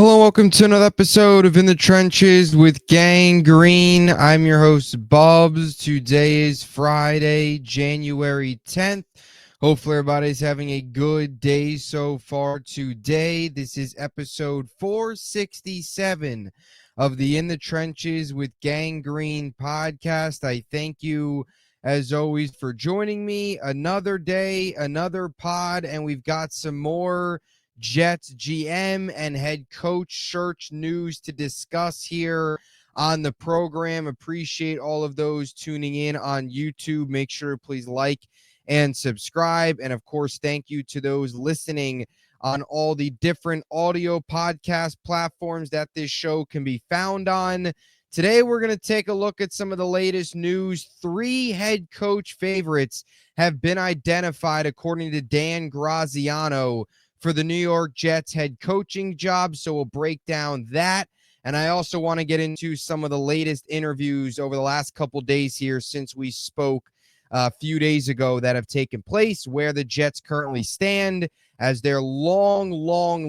Hello, welcome to another episode of In the Trenches with Gang Green. I'm your host, Bubbs. Today is Friday, January 10th. Hopefully everybody's having a good day so far today. This is episode 467 of the In the Trenches with Gang Green podcast. I thank you, as always, for joining me. Another day, another pod, and we've got some more Jets GM and head coach search news to discuss here on the program. Appreciate all of those tuning in on YouTube. Make sure to please like and subscribe. And of course, thank you to those listening on all the different audio podcast platforms that this show can be found on. Today, we're going to take a look at some of the latest news. 3 head coach favorites have been identified, according to Dan Graziano, for the New York Jets head coaching job. So we'll break down that. And I also want to get into some of the latest interviews over the last couple days here since we spoke a few days ago that have taken place, where the Jets currently stand as their long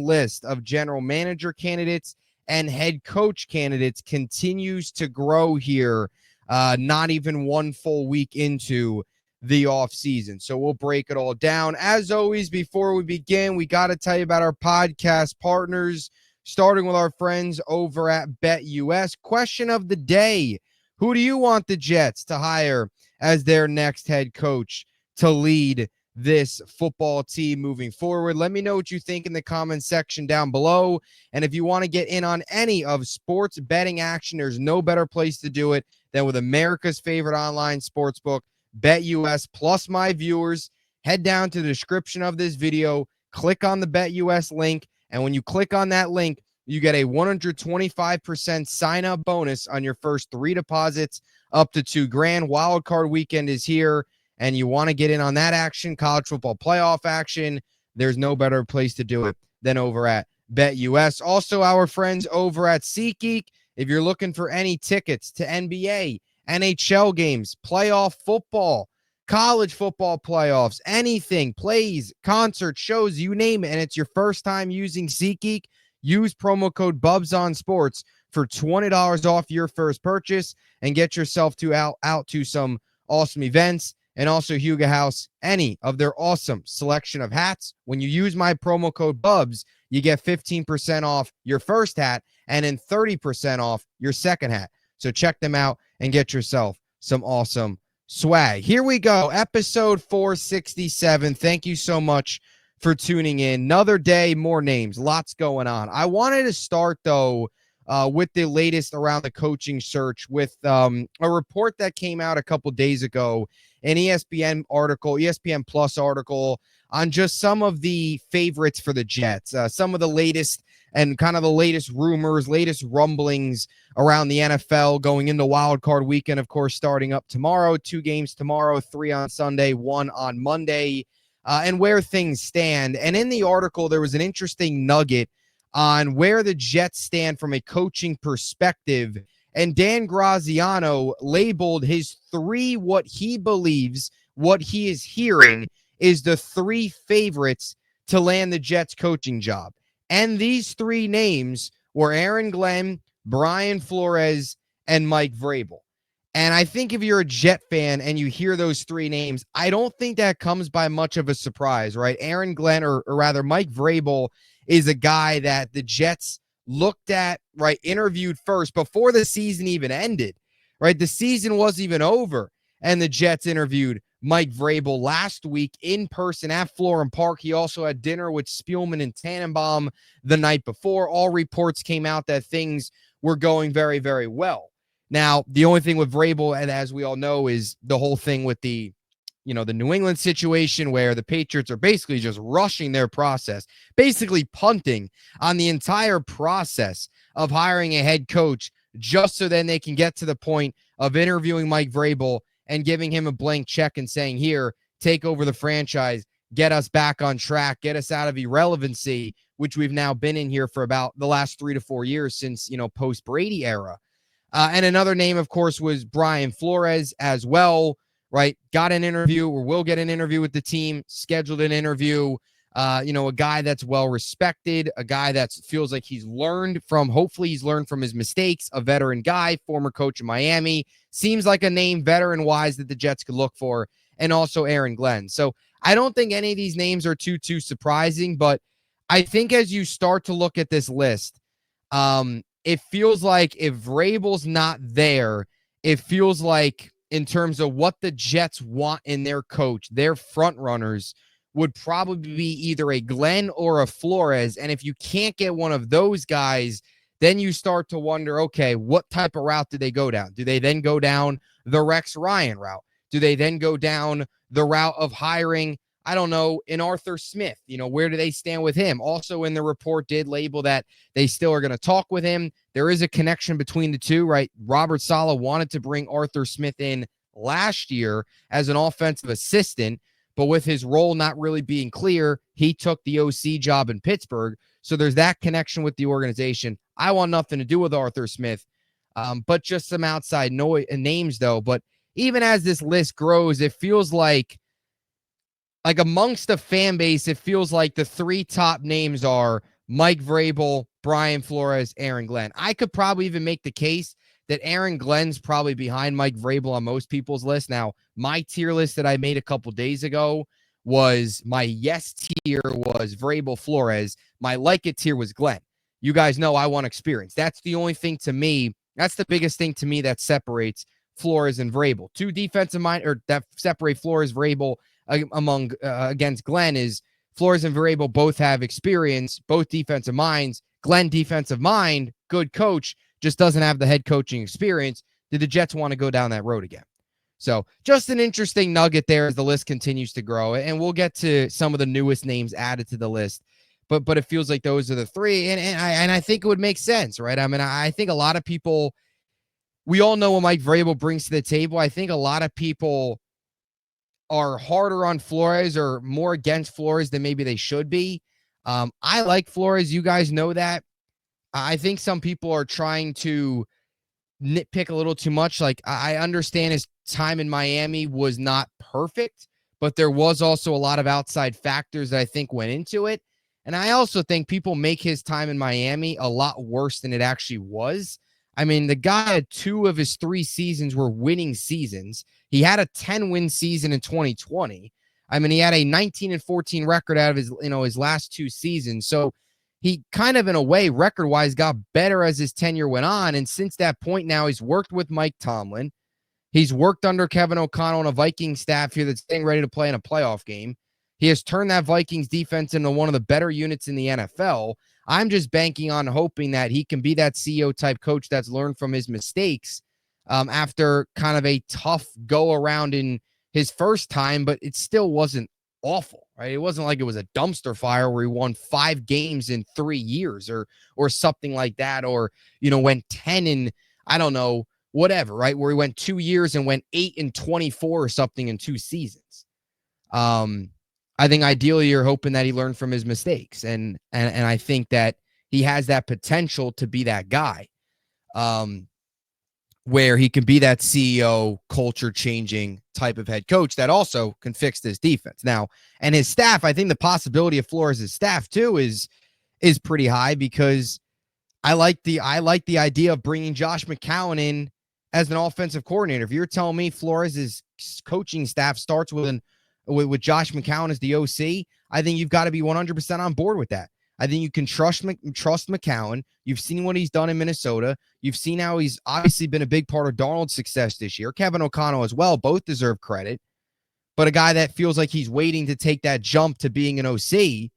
list of general manager candidates and head coach candidates continues to grow here, not even one full week into the offseason. So we'll break it all down. As always, before we begin, we got to tell you about our podcast partners, starting with our friends over at BetUS. Question of the day: who do you want the Jets to hire as their next head coach to lead this football team moving forward? Let me know what you think in the comment section down below. And if you want to get in on any of sports betting action, there's no better place to do it than with America's favorite online sportsbook, BetUS. Plus, my viewers, head down to the description of this video, click on the BetUS link, and when you click on that link, you get a 125% sign-up bonus on your first 3 deposits up to $2,000. Wild card weekend is here, and you want to get in on that action, college football playoff action. There's no better place to do it than over at BetUS. Also, our friends over at SeatGeek, if you're looking for any tickets to NBA, NHL games, playoff football, college football playoffs, anything, plays, concerts, shows, you name it, and it's your first time using SeatGeek, use promo code BUBSONSPORTS for $20 off your first purchase and get yourself out to some awesome events. And also Huga House, any of their awesome selection of hats. When you use my promo code BUBS, you get 15% off your first hat and then 30% off your second hat. So check them out and get yourself some awesome swag. Here we go, episode 467. Thank you so much for tuning in. Another day, more names, lots going on. I wanted to start, though, with the latest around the coaching search with a report that came out a couple days ago, an ESPN Plus article on just some of the favorites for the Jets, some of the latest and kind of the latest rumors, latest rumblings around the NFL going into wild card weekend, of course, starting up tomorrow. 2 games tomorrow, 3 on Sunday, 1 on Monday, and where things stand. And in the article, there was an interesting nugget on where the Jets stand from a coaching perspective. And Dan Graziano labeled his 3, what he believes, what he is hearing, is the 3 favorites to land the Jets coaching job. And these 3 names were Aaron Glenn, Brian Flores, and Mike Vrabel. And I think if you're a Jet fan and you hear those 3 names, I don't think that comes by much of a surprise, right? Aaron Glenn, or rather Mike Vrabel, is a guy that the Jets looked at, right, interviewed first before the season even ended, right? The season wasn't even over, and the Jets interviewed Mike Vrabel last week in person at Florham Park. He also had dinner with Spielman and Tannenbaum the night before. All reports came out that things were going very, very well. Now, the only thing with Vrabel, and as we all know, is the whole thing with the New England situation where the Patriots are basically just rushing their process, basically punting on the entire process of hiring a head coach just so then they can get to the point of interviewing Mike Vrabel and giving him a blank check and saying, here, take over the franchise, get us back on track, get us out of irrelevancy, which we've now been in here for about the last 3 to 4 years since, post-Brady era. And another name, of course, was Brian Flores as well, right? Got an interview, or will get an interview with the team, scheduled an interview. A guy that's well respected, a guy that feels like hopefully he's learned from his mistakes, a veteran guy, former coach in Miami, seems like a name veteran wise that the Jets could look for, and also Aaron Glenn. So I don't think any of these names are too surprising, but I think as you start to look at this list, it feels like if Vrabel's not there, it feels like in terms of what the Jets want in their coach, their front runners would probably be either a Glenn or a Flores. And if you can't get one of those guys, then you start to wonder, okay, what type of route do they go down? Do they then go down the Rex Ryan route? Do they then go down the route of hiring, I don't know, an Arthur Smith? Where do they stand with him? Also in the report did label that they still are going to talk with him. There is a connection between the two, right? Robert Saleh wanted to bring Arthur Smith in last year as an offensive assistant, but with his role not really being clear, he took the OC job in Pittsburgh. So there's that connection with the organization. I want nothing to do with Arthur Smith, but just some outside names, though. But even as this list grows, it feels like amongst the fan base, it feels like the three top names are Mike Vrabel, Brian Flores, Aaron Glenn. I could probably even make the case that Aaron Glenn's probably behind Mike Vrabel on most people's list. Now, my tier list that I made a couple days ago was my yes tier was Vrabel, Flores. My like it tier was Glenn. You guys know I want experience. That's the only thing to me. That's the biggest thing to me that separates Flores and Vrabel. Two defensive mind, or that separate Flores, Vrabel against Glenn is Flores and Vrabel both have experience, both defensive minds. Glenn, defensive mind, good coach, just doesn't have the head coaching experience. Did the Jets want to go down that road again? So just an interesting nugget there as the list continues to grow. And we'll get to some of the newest names added to the list. But it feels like those are the three. And I think it would make sense, right? I mean, I think a lot of people, we all know what Mike Vrabel brings to the table. I think a lot of people are harder on Flores or more against Flores than maybe they should be. I like Flores. You guys know that. I think some people are trying to nitpick a little too much. Like, I understand his time in Miami was not perfect, but there was also a lot of outside factors that I think went into it. And I also think people make his time in Miami a lot worse than it actually was. I mean, the guy had 2 of his 3 seasons were winning seasons. He had a 10-win season in 2020. I mean, he had a 19-14 record out of his last 2 seasons. So he kind of, in a way, record-wise, got better as his tenure went on. And since that point now, he's worked with Mike Tomlin. He's worked under Kevin O'Connell on a Viking staff here that's getting ready to play in a playoff game. He has turned that Vikings defense into one of the better units in the NFL. I'm just banking on hoping that he can be that CEO-type coach that's learned from his mistakes after kind of a tough go-around in his first time, but it still wasn't awful, right? It wasn't like it was a dumpster fire where he won 5 games in 3 years or something like that, or, went 10 in, I don't know, whatever, right? Where he went 2 years and went 8-24 or something in 2 seasons. I think ideally you're hoping that he learned from his mistakes. And I think that he has that potential to be that guy where he can be that CEO, culture changing type of head coach that also can fix this defense. Now, and his staff, I think the possibility of Flores' staff too is pretty high, because I like the idea of bringing Josh McCown in as an offensive coordinator. If you're telling me Flores' coaching staff starts with Josh McCown as the OC, I think you've got to be 100% on board with that. I think you can trust McCown. You've seen what he's done in Minnesota. You've seen how he's obviously been a big part of Darnold's success this year. Kevin O'Connell as well. Both deserve credit. But a guy that feels like he's waiting to take that jump to being an OC,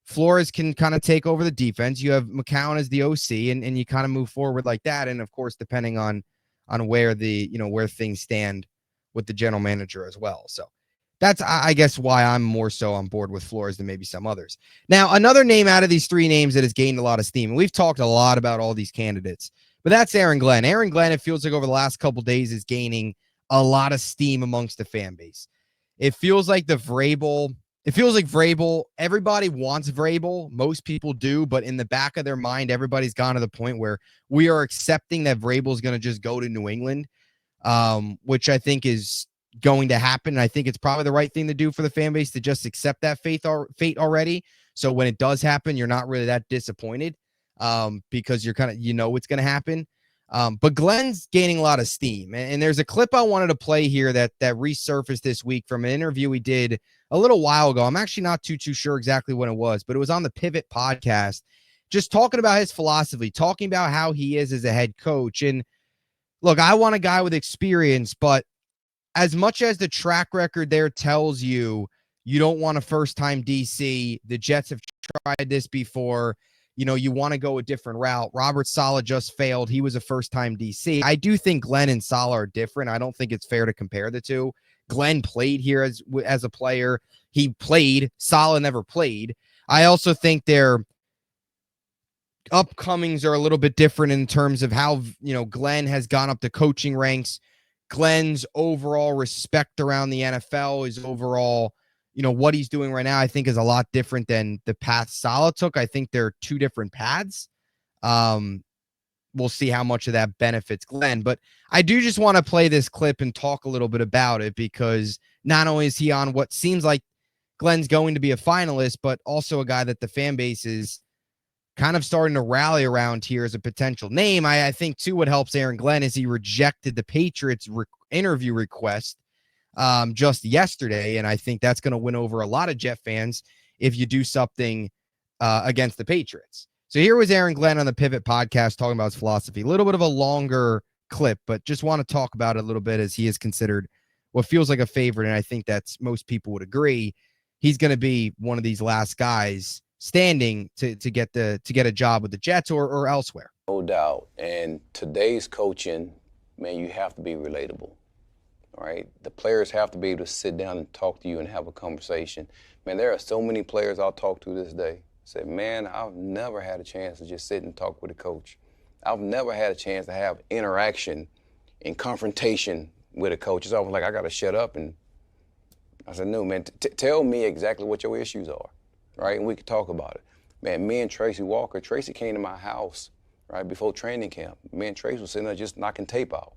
Flores can kind of take over the defense. You have McCown as the OC, and you kind of move forward like that. And of course, depending on where where things stand with the general manager as well. So that's, I guess, why I'm more so on board with Flores than maybe some others. Now, another name out of these 3 names that has gained a lot of steam, and we've talked a lot about all these candidates, but that's Aaron Glenn. Aaron Glenn, it feels like over the last couple days, is gaining a lot of steam amongst the fan base. It feels like Vrabel, everybody wants Vrabel. Most people do, but in the back of their mind, everybody's gone to the point where we are accepting that Vrabel is going to just go to New England, which I think is going to happen. And I think it's probably the right thing to do for the fan base to just accept that fate already. So when it does happen, you're not really that disappointed because you're kind of, it's going to happen. But Glenn's gaining a lot of steam. And there's a clip I wanted to play here that resurfaced this week from an interview we did a little while ago. I'm actually not too sure exactly when it was, but it was on the Pivot podcast, just talking about his philosophy, talking about how he is as a head coach. And look, I want a guy with experience, but as much as the track record there tells you, you don't want a first-time DC. The Jets have tried this before. You want to go a different route. Robert Saleh just failed. He was a first-time DC. I do think Glenn and Saleh are different. I don't think it's fair to compare the two. Glenn played here as a player. He played. Saleh never played. I also think their upcomings are a little bit different in terms of how, Glenn has gone up the coaching ranks. Glenn's overall respect around the NFL is overall, what he's doing right now, I think is a lot different than the path Saleh took. I think they're two different paths. We'll see how much of that benefits Glenn, but I do just want to play this clip and talk a little bit about it because not only is he on what seems like Glenn's going to be a finalist, but also a guy that the fan base is kind of starting to rally around here as a potential name. I think, too, what helps Aaron Glenn is he rejected the Patriots interview request just yesterday, and I think that's going to win over a lot of Jet fans if you do something against the Patriots. So here was Aaron Glenn on the Pivot podcast talking about his philosophy. A little bit of a longer clip, but just want to talk about it a little bit as he is considered what feels like a favorite, and I think that's most people would agree. He's going to be one of these last guys standing to get a job with the Jets or elsewhere. No doubt. And today's coaching, man, you have to be relatable. All right? The players have to be able to sit down and talk to you and have a conversation. Man, there are so many players I'll talk to this day. Say, man, I've never had a chance to just sit and talk with a coach. I've never had a chance to have interaction and confrontation with a coach. It's almost like I got to shut up. And I said, no, man, tell me exactly what your issues are. Right, and we could talk about it. Man, me and Tracy Walker, Tracy came to my house, right, before training camp. Me and Tracy was sitting there just knocking tape out.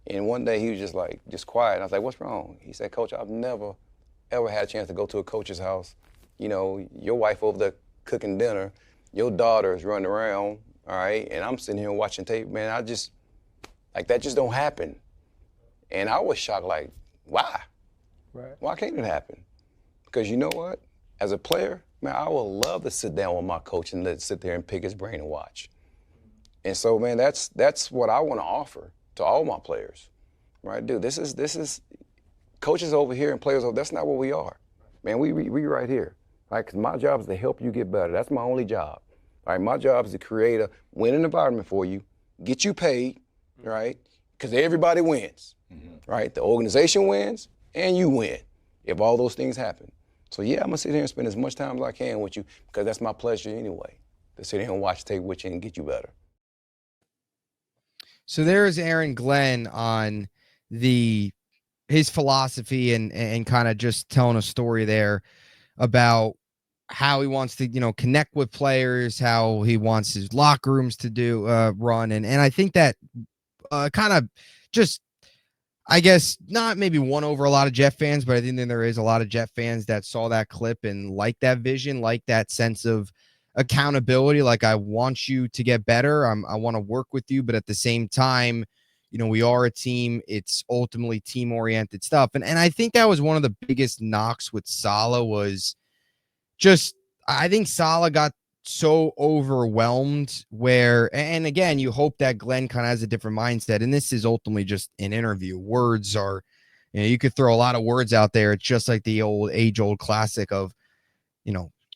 And one day he was just quiet. And I was like, what's wrong? He said, Coach, I've never, ever had a chance to go to a coach's house. Your wife over there cooking dinner, your daughter is running around, all right, and I'm sitting here watching tape. Man, that just don't happen. And I was shocked, like, why? Right. Why can't it happen? Because you know what? As a player, man, I would love to sit down with my coach and sit there and pick his brain and watch. And so, man, that's what I want to offer to all my players, right? Dude, this is coaches over here and players over. That's not what we are, man. We right here, right? Because my job is to help you get better. That's my only job, right? My job is to create a winning environment for you, get you paid, right? Because everybody wins, right? The organization wins and you win if all those things happen. So, yeah, I'm going to sit here and spend as much time as I can with you because that's my pleasure anyway, to sit here and watch tape with you and get you better. So there's Aaron Glenn on his philosophy and kind of just telling a story there about how he wants to, connect with players, how he wants his locker rooms to run. And I think that kind of just, I guess, not maybe won over a lot of Jet fans, but I think there is a lot of Jet fans that saw that clip and like that vision, like that sense of accountability. Like, I want you to get better. I want to work with you, but at the same time, we are a team. It's ultimately team-oriented stuff. And I think that was one of the biggest knocks with Saleh was just, I think Saleh got so overwhelmed and again, you hope that Glenn kind of has a different mindset. And this is ultimately just an interview. Words are, you could throw a lot of words out there. It's just like the age-old classic of,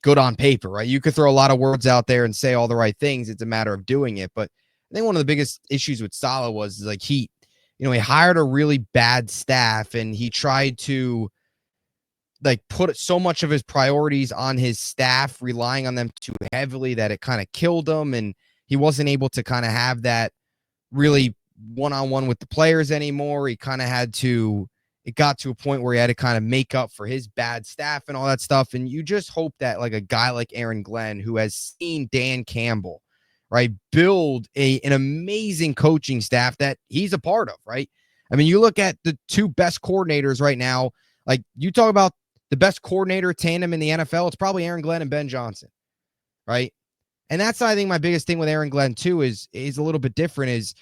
good on paper, right? You could throw a lot of words out there and say all the right things. It's a matter of doing it. But I think one of the biggest issues with Saleh was like he hired a really bad staff and he tried to put so much of his priorities on his staff, relying on them too heavily that it kind of killed him. And he wasn't able to kind of have that really one-on-one with the players anymore. He kind of it got to a point where he had to kind of make up for his bad staff and all that stuff. And you just hope that like a guy like Aaron Glenn, who has seen Dan Campbell, right, build an amazing coaching staff that he's a part of, right? I mean, you look at the two best coordinators right now, like you talk about the best coordinator tandem in the NFL, it's probably Aaron Glenn and Ben Johnson, right? And that's, I think, my biggest thing with Aaron Glenn too is a little bit different, is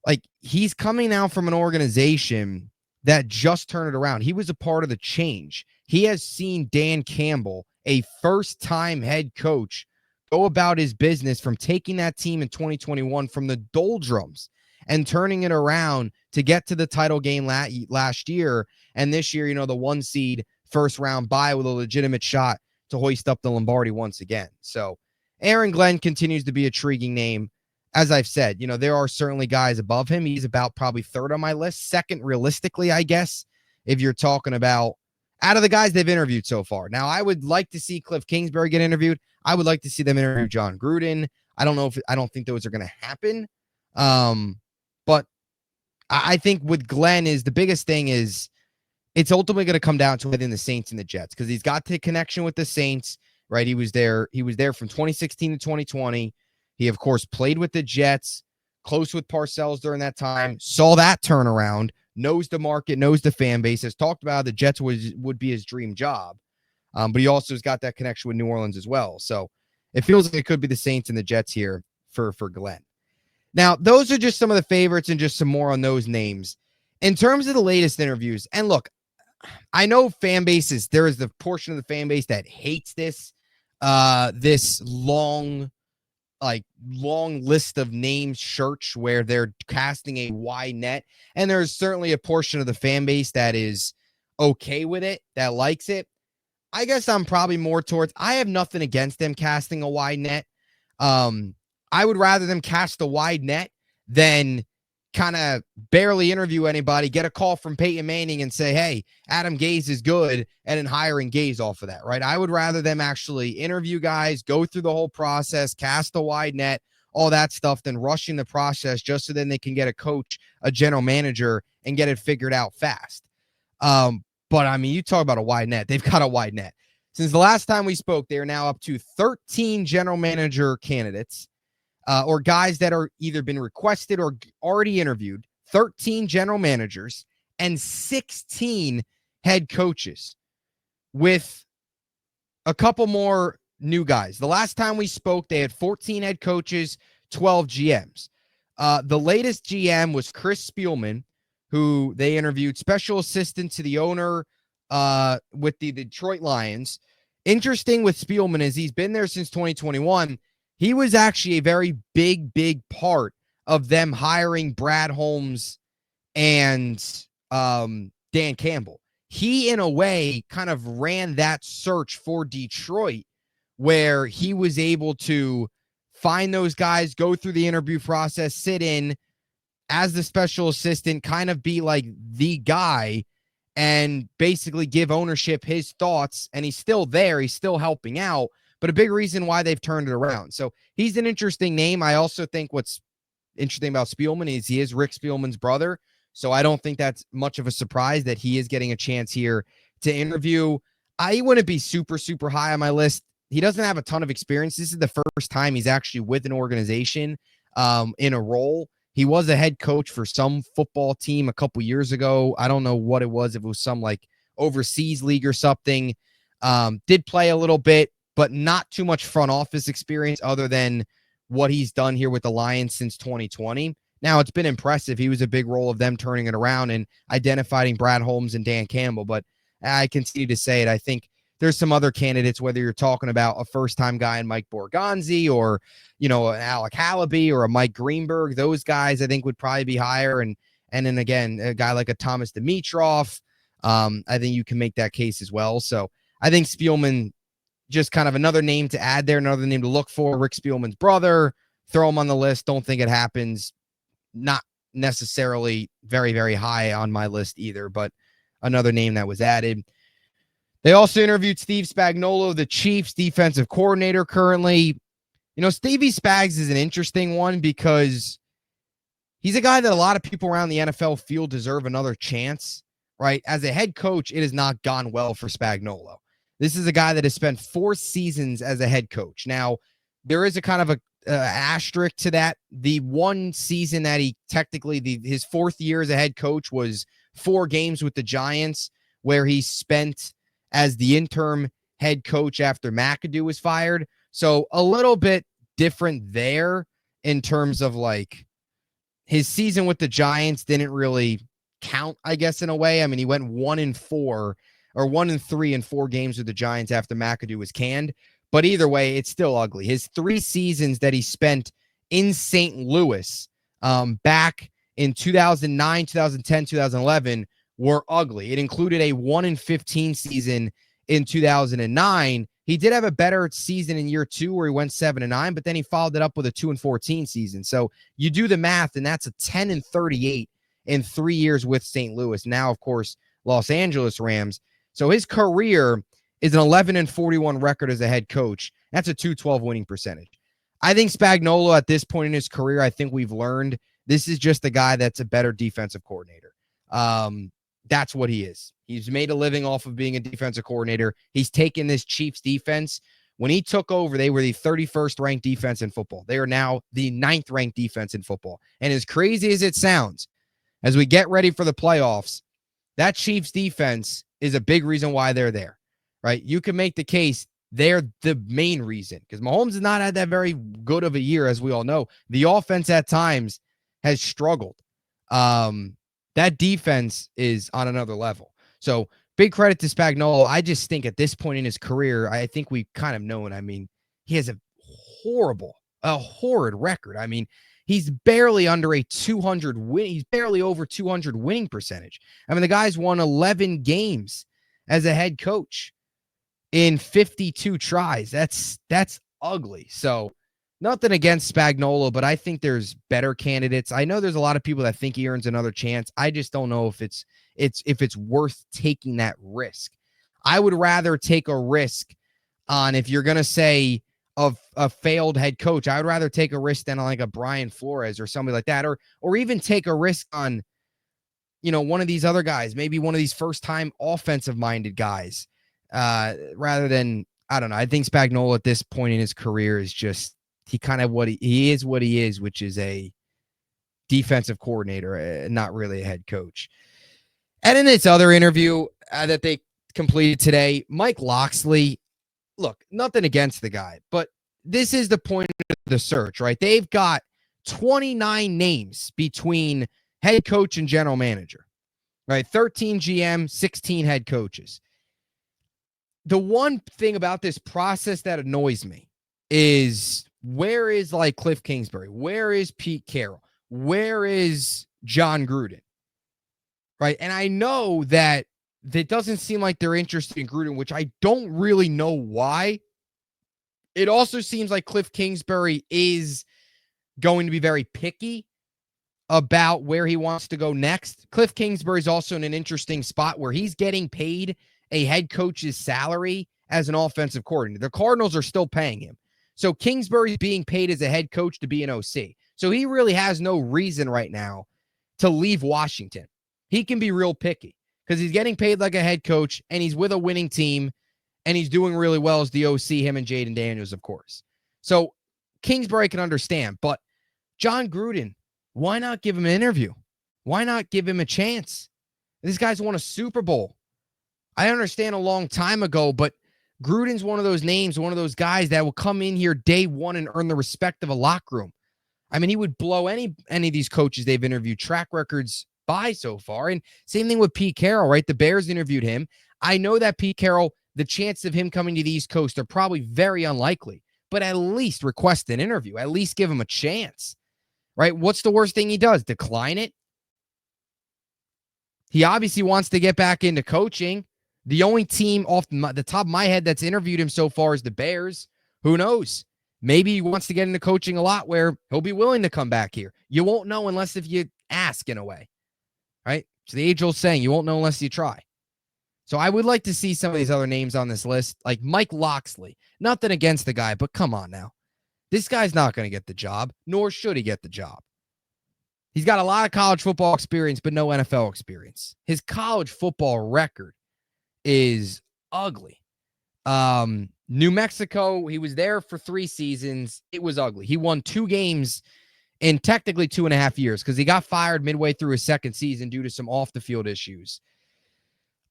like he's coming now from an organization that just turned it around. He was a part of the change. He has seen Dan Campbell, a first-time head coach, go about his business from taking that team in 2021 from the doldrums and turning it around to get to the title game last year. And this year, the 1 seed first round bye with a legitimate shot to hoist up the Lombardi once again. So Aaron Glenn continues to be a intriguing name. As I've said, there are certainly guys above him. He's about probably third on my list. Second, realistically, I guess, if you're talking about out of the guys they've interviewed so far. Now, I would like to see Cliff Kingsbury get interviewed. I would like to see them interview John Gruden. I don't think those are going to happen. But I think with Glenn is the biggest thing is it's ultimately going to come down to within the Saints and the Jets, because he's got the connection with the Saints, right? He was there from 2016 to 2020. He, of course, played with the Jets, close with Parcells during that time, saw that turnaround, knows the market, knows the fan base, has talked about how the Jets would be his dream job. But he also has got that connection with New Orleans as well. So it feels like it could be the Saints and the Jets here for Glenn. Now, those are just some of the favorites and just some more on those names. In terms of the latest interviews, and look, I know fan bases, there is the portion of the fan base that hates this long list of names search where they're casting a wide net. And there's certainly a portion of the fan base that is okay with it, that likes it. I guess I'm probably more towards, I have nothing against them casting a wide net. I would rather them cast a wide net than kind of barely interview anybody, get a call from Peyton Manning and say, hey, Adam Gase is good, and then hiring Gase off of that, right? I would rather them actually interview guys, go through the whole process, cast a wide net, all that stuff, than rushing the process just so then they can get a coach, a general manager, and get it figured out fast. But, I mean, you talk about a wide net. They've got a wide net. Since the last time we spoke, they are now up to 13 general manager candidates. Or guys that are either been requested or already interviewed, 13 general managers and 16 head coaches, with a couple more new guys. The last time we spoke, they had 14 head coaches, 12 GMs. The latest GM was Chris Spielman, who they interviewed, special assistant to the owner with the Detroit Lions. Interesting with Spielman is he's been there since 2021. He was actually a very big part of them hiring Brad Holmes and Dan Campbell. He, in a way, kind of ran that search for Detroit, where he was able to find those guys, go through the interview process, sit in as the special assistant, kind of be like the guy, and basically give ownership his thoughts. And he's still there. He's still helping out. But a big reason why they've turned it around. So he's an interesting name. I also think what's interesting about Spielman is he is Rick Spielman's brother. So I don't think that's much of a surprise that he is getting a chance here to interview. I wouldn't be super high on my list. He doesn't have a ton of experience. This is the first time he's actually with an organization in a role. He was a head coach for some football team a couple years ago. I don't know what it was. If it was some like overseas league or something. Did play a little bit, but not too much front office experience other than what he's done here with the Lions since 2020. Now, it's been impressive. He was a big role of them turning it around and identifying Brad Holmes and Dan Campbell. But I continue to say it. I think there's some other candidates, whether you're talking about a first-time guy in Mike Borgonzi or, an Alec Hallaby or a Mike Greenberg. Those guys, I think, would probably be higher. And then, again, a guy like a Thomas Dimitroff, I think you can make that case as well. So I think Spielman, just kind of another name to add there, another name to look for. Rick Spielman's brother, throw him on the list. Don't think it happens. Not necessarily very high on my list either, but another name that was added. They also interviewed Steve Spagnuolo, the Chiefs defensive coordinator currently. Stevie Spags is an interesting one because he's a guy that a lot of people around the NFL feel deserve another chance, right? As a head coach, it has not gone well for Spagnuolo. This is a guy that has spent 4 seasons as a head coach. Now, there is a kind of a asterisk to that. The one season that he technically, his fourth year as a head coach was 4 games with the Giants, where he spent as the interim head coach after McAdoo was fired. So a little bit different there in terms of like his season with the Giants didn't really count, I guess, in a way. I mean, he went 1-4 or 1-3 in 4 games with the Giants after McAdoo was canned. But either way, it's still ugly. His 3 seasons that he spent in St. Louis back in 2009, 2010, 2011 were ugly. It included a 1-15 season in 2009. He did have a better season in year 2 where he went 7-9, but then he followed it up with a 2-14 season. So you do the math, and that's a 10-38 in 3 years with St. Louis. Now, of course, Los Angeles Rams. So his career is an 11-41 record as a head coach. That's a .212 winning percentage. I think Spagnuolo at this point in his career, I think we've learned this is just a guy that's a better defensive coordinator. That's what he is. He's made a living off of being a defensive coordinator. He's taken this Chiefs defense. When he took over, they were the 31st ranked defense in football. They are now the 9th ranked defense in football. And as crazy as it sounds, as we get ready for the playoffs, that Chiefs defense is a big reason why they're there, right? You can make the case they're the main reason because Mahomes has not had that very good of a year, as we all know. The offense at times has struggled. That defense is on another level. So big credit to Spagnuolo. I just think at this point in his career, I think we've kind of known. I mean, he has a horrid record. I mean, he's barely under a 200 win. He's barely over 200 winning percentage. I mean, the guy's won 11 games as a head coach in 52 tries. That's ugly. So nothing against Spagnuolo, but I think there's better candidates. I know there's a lot of people that think he earns another chance. I just don't know if it's worth taking that risk. I would rather take a risk on, if you're going to say of a failed head coach, I would rather take a risk than like a Brian Flores or somebody like that, or even take a risk on, one of these other guys, maybe one of these first-time offensive-minded guys, rather than, I don't know. I think Spagnuolo at this point in his career is just, he kind of he is, which is a defensive coordinator, not really a head coach. And in this other interview that they completed today, Mike Locksley, look, nothing against the guy, but this is the point of the search, right? They've got 29 names between head coach and general manager, right? 13 GM, 16 head coaches. The one thing about this process that annoys me is, where is like Cliff Kingsbury? Where is Pete Carroll? Where is John Gruden? Right. And I know that it doesn't seem like they're interested in Gruden, which I don't really know why. It also seems like Cliff Kingsbury is going to be very picky about where he wants to go next. Cliff Kingsbury is also in an interesting spot where he's getting paid a head coach's salary as an offensive coordinator. The Cardinals are still paying him. So Kingsbury's being paid as a head coach to be an OC. So he really has no reason right now to leave Washington. He can be real picky because he's getting paid like a head coach and he's with a winning team and he's doing really well as the OC, him and Jaden Daniels, of course. So Kingsbury can understand, but John Gruden, why not give him an interview? Why not give him a chance? This guy's won a Super Bowl. I understand a long time ago, but Gruden's one of those names, one of those guys that will come in here day one and earn the respect of a locker room. I mean, he would blow any of these coaches they've interviewed track records by so far. And same thing with Pete Carroll, right? The Bears interviewed him. I know that Pete Carroll, the chances of him coming to the East Coast are probably very unlikely, but at least request an interview. At least give him a chance, right? What's the worst thing he does? Decline it? He obviously wants to get back into coaching. The only team off the top of my head that's interviewed him so far is the Bears. Who knows? Maybe he wants to get into coaching a lot where he'll be willing to come back here. You won't know unless if you ask, in a way, right? It's the age-old saying, you won't know unless you try. So I would like to see some of these other names on this list, like Mike Locksley. Nothing against the guy, but come on now. This guy's not going to get the job, nor should he get the job. He's got a lot of college football experience, but no NFL experience. His college football record is ugly. New Mexico, he was there for 3 seasons. It was ugly. He won 2 games in technically 2.5 years because he got fired midway through his second season due to some off the field issues.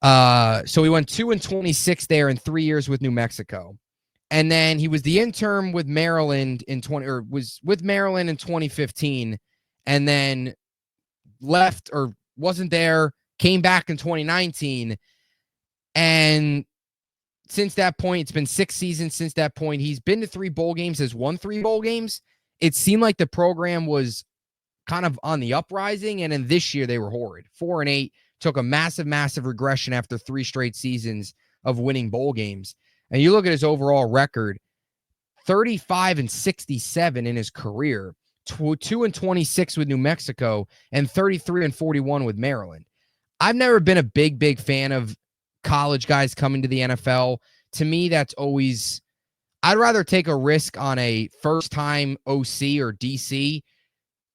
So he went 2-26 there in 3 years with New Mexico. And then he was the intern with Maryland was with Maryland in 2015, and then left or wasn't there, came back in 2019. And since that point, it's been 6 seasons since that point. He's been to 3 bowl games, has won 3 bowl games. It seemed like the program was kind of on the uprising, and in this year they were horrid. 4-8, took a massive regression after 3 straight seasons of winning bowl games. And you look at his overall record, 35-67 in his career, 2-26 with New Mexico, and 33-41 with Maryland. I've never been a big fan of college guys coming to the NFL. To me, that's always, I'd rather take a risk on a first-time OC or DC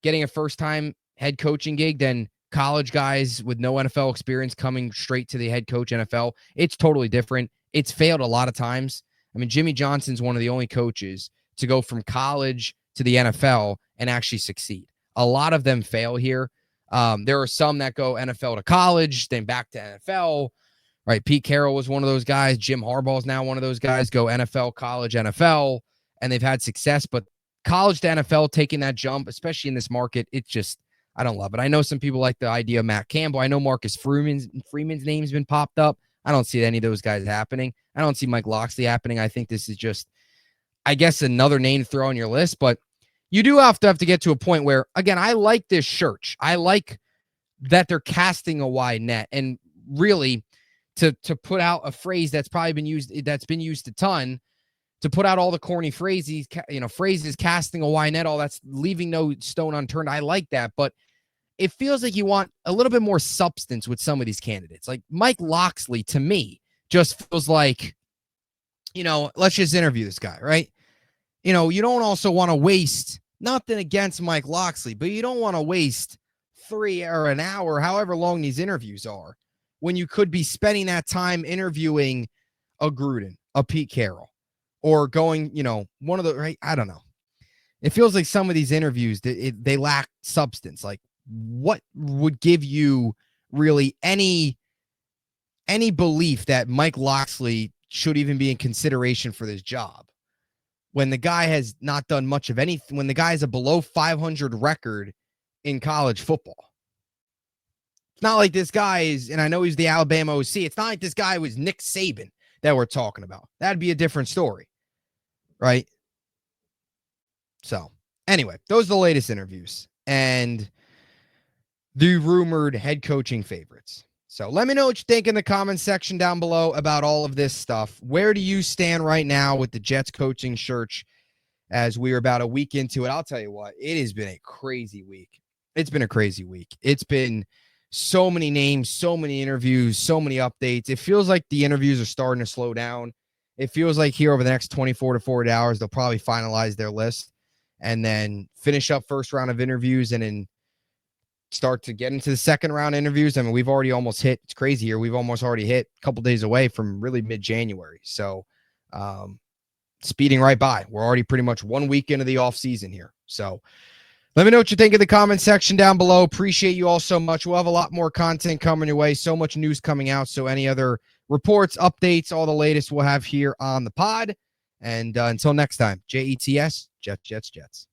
getting a first-time head coaching gig than college guys with no NFL experience coming straight to the head coach NFL. It's totally different. It's failed a lot of times. I mean, Jimmy Johnson's one of the only coaches to go from college to the NFL and actually succeed. A lot of them fail here. There are some that go NFL to college, then back to NFL. Right? Pete Carroll was one of those guys. Jim Harbaugh is now one of those guys. Go NFL, college, NFL, and they've had success. But college to NFL, taking that jump, especially in this market, it's just, I don't love it. I know some people like the idea of Matt Campbell. I know Marcus Freeman's name's been popped up. I don't see any of those guys happening. I don't see Mike Locksley happening. I think this is just, I guess, another name to throw on your list. But you do have to get to a point where, again, I like this church. I like that they're casting a wide net. And really, to put out a phrase that's probably been used a ton, to put out all the corny phrases, casting a wide net, all that's leaving no stone unturned. I like that. But it feels like you want a little bit more substance with some of these candidates. Like Mike Locksley, to me, just feels like, let's just interview this guy, right? You don't also want to waste, nothing against Mike Locksley, but you don't want to waste 3 or an hour, however long these interviews are, when you could be spending that time interviewing a Gruden, a Pete Carroll, or going, one of the, right? I don't know. It feels like some of these interviews, they lack substance. Like, what would give you really any belief that Mike Locksley should even be in consideration for this job when the guy has not done much of anything, when the guy has a below 500 record in college football? It's not like this guy is, and I know he's the Alabama OC, it's not like this guy was Nick Saban that we're talking about. That'd be a different story, right? So, anyway, those are the latest interviews and the rumored head coaching favorites. So let me know what you think in the comments section down below about all of this stuff. Where do you stand right now with the Jets coaching search as we are about a week into it? I'll tell you what, it has been a crazy week. It's been a crazy week. It's been so many names, so many interviews, so many updates. It feels like the interviews are starting to slow down. It feels like here over the next 24 to 40 hours, they'll probably finalize their list and then finish up first round of interviews and then start to get into the second round interviews. I mean, we've already almost hit, it's crazy here, we've almost already hit a couple days away from really mid-January. So speeding right by. We're already pretty much 1 week into the off season here. So let me know what you think in the comment section down below. Appreciate you all so much. We'll have a lot more content coming your way. So much news coming out. So any other reports, updates, all the latest we'll have here on the pod. And until next time, JETS, Jets, Jets, Jets.